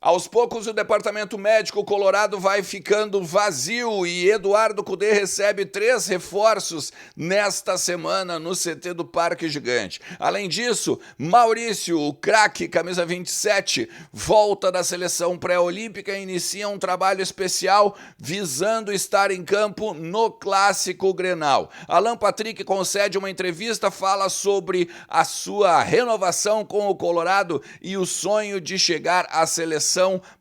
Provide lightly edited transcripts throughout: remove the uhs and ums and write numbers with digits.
Aos poucos, o departamento médico colorado vai ficando vazio e Eduardo Cudê recebe 3 reforços nesta semana no CT do Parque Gigante. Além disso, Maurício, o craque, camisa 27, volta da seleção pré-olímpica e inicia um trabalho especial visando estar em campo no Clássico Grenal. Alan Patrick concede uma entrevista, fala sobre a sua renovação com o Colorado e o sonho de chegar à seleção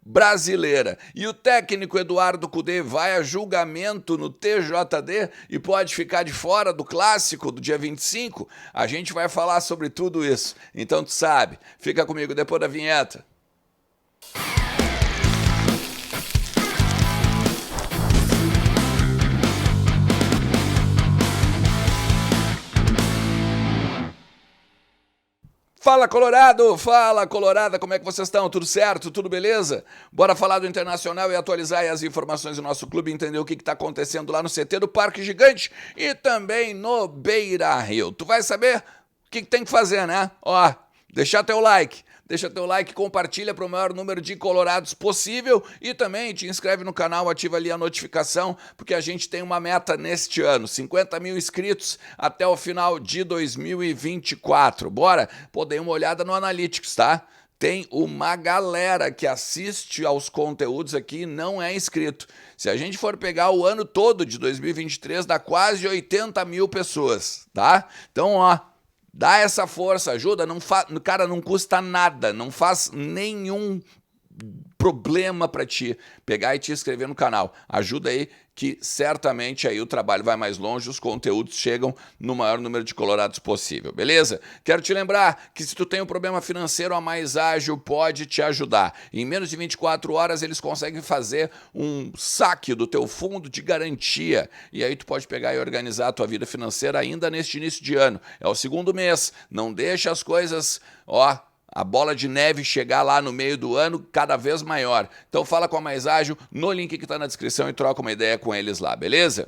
brasileira. E o técnico Eduardo Cudê vai a julgamento no TJD e pode ficar de fora do clássico do dia 25? A gente vai falar sobre tudo isso. Então tu sabe, fica comigo depois da vinheta. Fala Colorado, fala Colorada, como é que vocês estão? Tudo certo? Tudo beleza? Bora falar do Internacional e atualizar as informações do nosso clube, entender o que está acontecendo lá no CT do Parque Gigante e também no Beira-Rio. Tu vai saber o que tem que fazer, né? Ó, deixa teu like, compartilha para o maior número de colorados possível e também te inscreve no canal, ativa ali a notificação, porque a gente tem uma meta neste ano, 50 mil inscritos até o final de 2024. Bora? Pô, dei uma olhada no Analytics, tá? Tem uma galera que assiste aos conteúdos aqui e não é inscrito. Se a gente for pegar o ano todo de 2023, dá quase 80 mil pessoas, tá? Então, ó, dá essa força, ajuda, cara, não custa nada, não faz nenhum problema para ti pegar e te inscrever no canal. Ajuda aí que certamente aí o trabalho vai mais longe, os conteúdos chegam no maior número de colorados possível, beleza? Quero te lembrar que se tu tem um problema financeiro, a Mais Ágil pode te ajudar. Em menos de 24 horas eles conseguem fazer um saque do teu fundo de garantia e aí tu pode pegar e organizar a tua vida financeira ainda neste início de ano. É o segundo mês, não deixa as coisas, a bola de neve chegar lá no meio do ano cada vez maior. Então fala com a Mais Ágil no link que está na descrição e troca uma ideia com eles lá, beleza?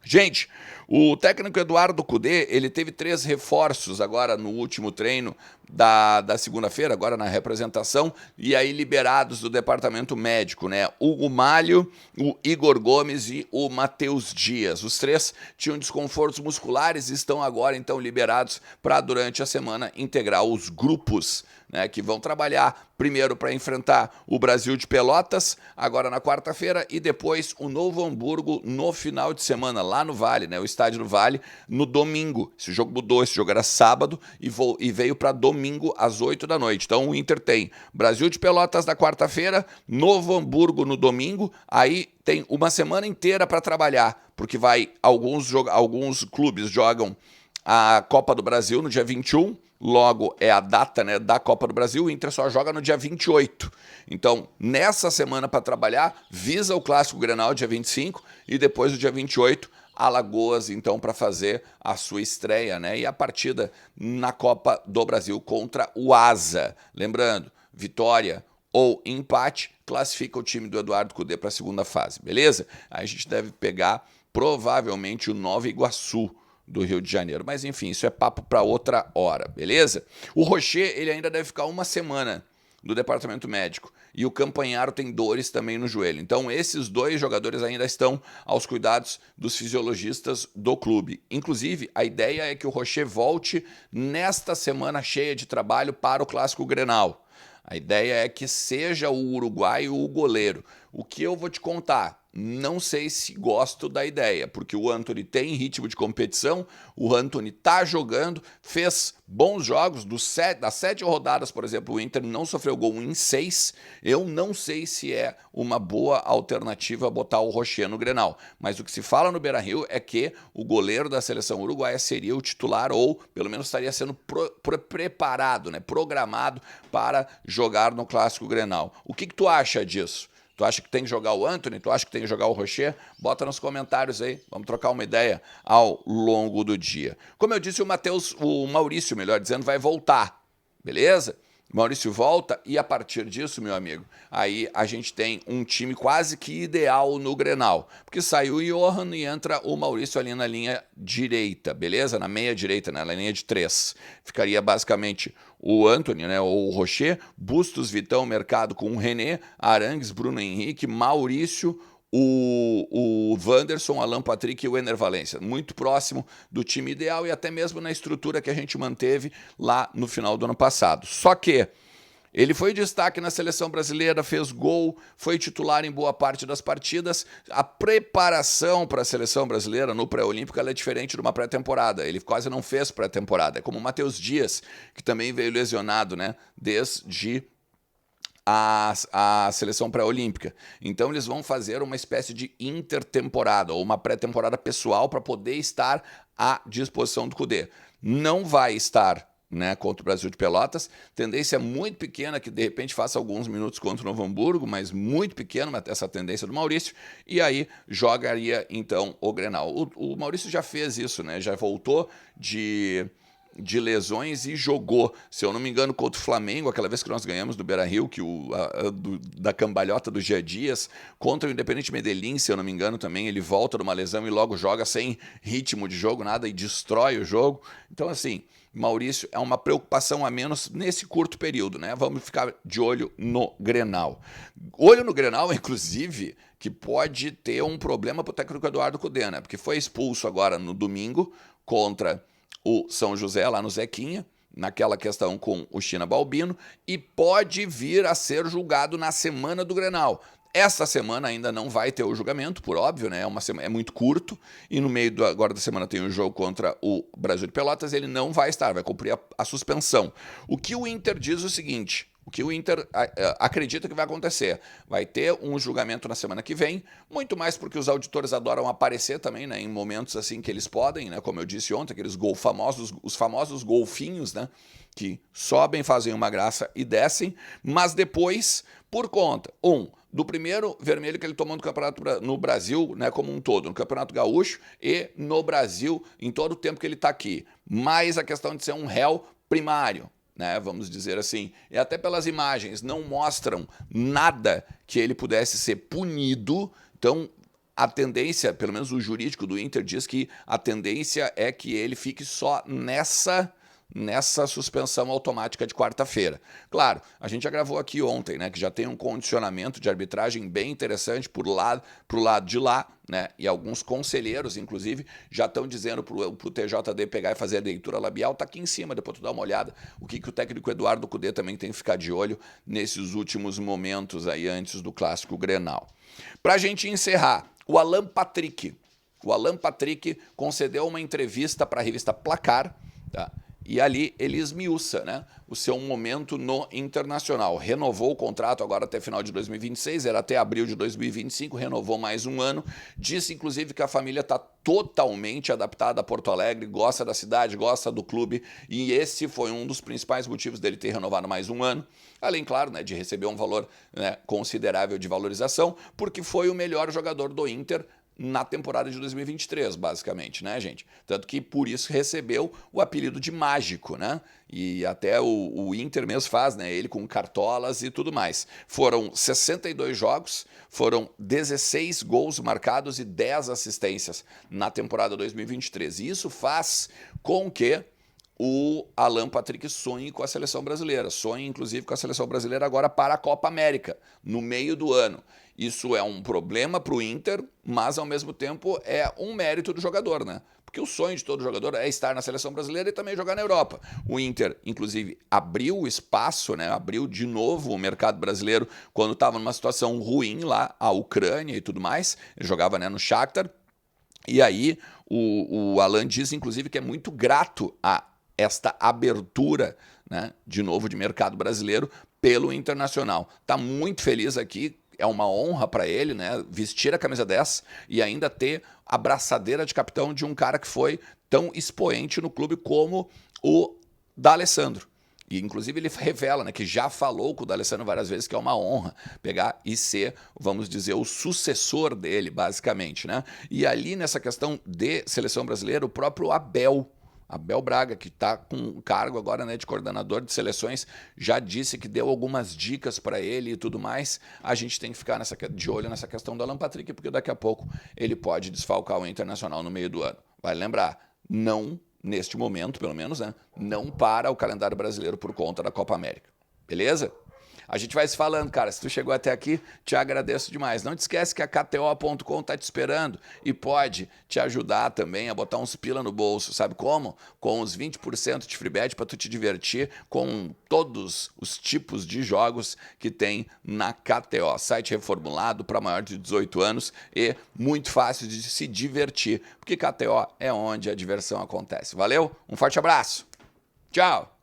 Gente, o técnico Eduardo Cudê, ele teve 3 reforços agora no último treino da segunda-feira, agora na representação, e aí liberados do departamento médico, né? O Malho, o Igor Gomes e o Matheus Dias. Os 3 tinham desconfortos musculares e estão agora, então, liberados para, durante a semana, integrar os grupos, né, que vão trabalhar primeiro para enfrentar o Brasil de Pelotas, agora na quarta-feira, e depois o Novo Hamburgo no final de semana, lá no Vale, né, o estádio do Vale, no domingo. Esse jogo mudou, esse jogo era sábado e veio para domingo às 8 da noite. Então o Inter tem Brasil de Pelotas na quarta-feira, Novo Hamburgo no domingo, aí tem uma semana inteira para trabalhar, porque alguns clubes jogam a Copa do Brasil no dia 21, logo é a data, né, da Copa do Brasil, o Inter só joga no dia 28. Então, nessa semana para trabalhar, visa o Clássico Grenal dia 25 e depois do dia 28, Alagoas, então, para fazer a sua estreia, né, e a partida na Copa do Brasil contra o Asa. Lembrando, vitória ou empate classifica o time do Eduardo Cudê para a segunda fase, beleza? Aí a gente deve pegar provavelmente o Nova Iguaçu do Rio de Janeiro. Mas enfim, isso é papo para outra hora, beleza? O Rocher, ele ainda deve ficar uma semana no departamento médico e o Campanharo tem dores também no joelho. Então esses 2 jogadores ainda estão aos cuidados dos fisiologistas do clube. Inclusive, a ideia é que o Rocher volte nesta semana cheia de trabalho para o Clássico Grenal. A ideia é que seja o uruguaio o goleiro. O que eu vou te contar? Não sei se gosto da ideia, porque o Antony tem ritmo de competição, o Antony tá jogando, fez bons jogos, das 7 rodadas, por exemplo, o Inter não sofreu gol em 6, eu não sei se é uma boa alternativa botar o Rocher no Grenal, mas o que se fala no Beira-Rio é que o goleiro da seleção uruguaia seria o titular ou pelo menos estaria sendo preparado, né, programado para jogar no Clássico Grenal. O que tu acha disso? Tu acha que tem que jogar o Antony? Tu acha que tem que jogar o Rocher? Bota nos comentários aí, vamos trocar uma ideia ao longo do dia. Como eu disse, o Maurício, melhor dizendo, vai voltar, beleza? Maurício volta e a partir disso, meu amigo, aí a gente tem um time quase que ideal no Grenal. Porque saiu o Johan e entra o Maurício ali na linha direita, beleza? Na meia direita, né? Na linha de 3. Ficaria basicamente o Antony, né? Ou o Rocher, Bustos, Vitão, Mercado com o René, Arangues, Bruno Henrique, Maurício, o Wanderson, Alan Patrick e o Ener Valencia. Muito próximo do time ideal e até mesmo na estrutura que a gente manteve lá no final do ano passado. Só que ele foi destaque na seleção brasileira, fez gol, foi titular em boa parte das partidas. A preparação para a seleção brasileira no pré-olímpico é diferente de uma pré-temporada. Ele quase não fez pré-temporada. É como o Matheus Dias, que também veio lesionado, né, desde a seleção pré-olímpica. Então eles vão fazer uma espécie de intertemporada ou uma pré-temporada pessoal para poder estar à disposição do Kudê. Não vai estar, né, contra o Brasil de Pelotas. Tendência muito pequena que de repente faça alguns minutos contra o Novo Hamburgo, mas muito pequena essa tendência do Maurício. E aí jogaria então o Grenal. O Maurício já fez isso, né? Já voltou de lesões e jogou, se eu não me engano, contra o Flamengo, aquela vez que nós ganhamos do Beira-Rio, que da cambalhota do Gia Dias, contra o Independente Medellín, se eu não me engano também, ele volta de uma lesão e logo joga sem ritmo de jogo, nada, e destrói o jogo. Então, assim, Maurício é uma preocupação a menos nesse curto período, né? Vamos ficar de olho no Grenal. Olho no Grenal, inclusive, que pode ter um problema para o técnico Eduardo Cudê, né? Porque foi expulso agora no domingo contra o São José, lá no Zequinha, naquela questão com o China Balbino, e pode vir a ser julgado na semana do Grenal. Essa semana ainda não vai ter o julgamento, por óbvio, né? É muito curto, e no meio agora da semana tem o jogo contra o Brasil de Pelotas, ele não vai estar, vai cumprir a suspensão. O que o Inter diz é o seguinte: o que o Inter acredita que vai acontecer? Vai ter um julgamento na semana que vem, muito mais porque os auditores adoram aparecer também, né, em momentos assim que eles podem, né, como eu disse ontem, aqueles os famosos golfinhos, né, que sobem, fazem uma graça e descem, mas depois, por conta, do primeiro vermelho que ele tomou no campeonato no Brasil, né, como um todo, no Campeonato Gaúcho e no Brasil, em todo o tempo que ele está aqui, mais a questão de ser um réu primário, né, vamos dizer assim, e até pelas imagens não mostram nada que ele pudesse ser punido. Então a tendência, pelo menos o jurídico do Inter diz que a tendência é que ele fique só nessa suspensão automática de quarta-feira. Claro, a gente já gravou aqui ontem, né, que já tem um condicionamento de arbitragem bem interessante pro lado de lá, né, e alguns conselheiros, inclusive, já estão dizendo pro TJD pegar e fazer a leitura labial. Tá aqui em cima, depois tu dá uma olhada, o que o técnico Eduardo Cudê também tem que ficar de olho nesses últimos momentos aí antes do clássico Grenal. Pra gente encerrar, o Alan Patrick concedeu uma entrevista para a revista Placar, tá? E ali ele esmiuça, né, o seu momento no Internacional. Renovou o contrato agora até final de 2026, era até abril de 2025, renovou mais um ano. Disse, inclusive, que a família está totalmente adaptada a Porto Alegre, gosta da cidade, gosta do clube, e esse foi um dos principais motivos dele ter renovado mais um ano. Além, claro, né, de receber um valor, né, considerável de valorização, porque foi o melhor jogador do Inter na temporada de 2023, basicamente, né, gente? Tanto que por isso recebeu o apelido de mágico, né? E até o Inter mesmo faz, né? Ele com cartolas e tudo mais. Foram 62 jogos, foram 16 gols marcados e 10 assistências na temporada 2023. E isso faz com que o Alan Patrick sonhe com a seleção brasileira. Sonhe, inclusive, com a seleção brasileira agora para a Copa América, no meio do ano. Isso é um problema para o Inter, mas, ao mesmo tempo, é um mérito do jogador, né? Porque o sonho de todo jogador é estar na seleção brasileira e também jogar na Europa. O Inter, inclusive, abriu o espaço, né? Abriu de novo o mercado brasileiro quando estava numa situação ruim lá, a Ucrânia e tudo mais. Ele jogava, né, no Shakhtar. E aí, o Alan diz, inclusive, que é muito grato a esta abertura, né, de novo de mercado brasileiro pelo Internacional. Está muito feliz aqui, é uma honra para ele, né, vestir a camisa 10 e ainda ter a braçadeira de capitão de um cara que foi tão expoente no clube como o D'Alessandro. E, inclusive, ele revela, né, que já falou com o D'Alessandro várias vezes que é uma honra pegar e ser, vamos dizer, o sucessor dele, basicamente, né? E ali, nessa questão de seleção brasileira, o próprio Abel Abel Braga, que está com o cargo agora, né, de coordenador de seleções, já disse que deu algumas dicas para ele e tudo mais. A gente tem que ficar de olho nessa questão do Alan Patrick, porque daqui a pouco ele pode desfalcar o Internacional no meio do ano. Vai lembrar, não, neste momento pelo menos, né, não para o calendário brasileiro por conta da Copa América. Beleza? A gente vai se falando, cara. Se tu chegou até aqui, te agradeço demais. Não te esquece que a KTO.com tá te esperando e pode te ajudar também a botar uns pila no bolso. Sabe como? Com os 20% de free bet para tu te divertir com todos os tipos de jogos que tem na KTO. Site reformulado para maior de 18 anos e muito fácil de se divertir, porque KTO é onde a diversão acontece. Valeu? Um forte abraço. Tchau.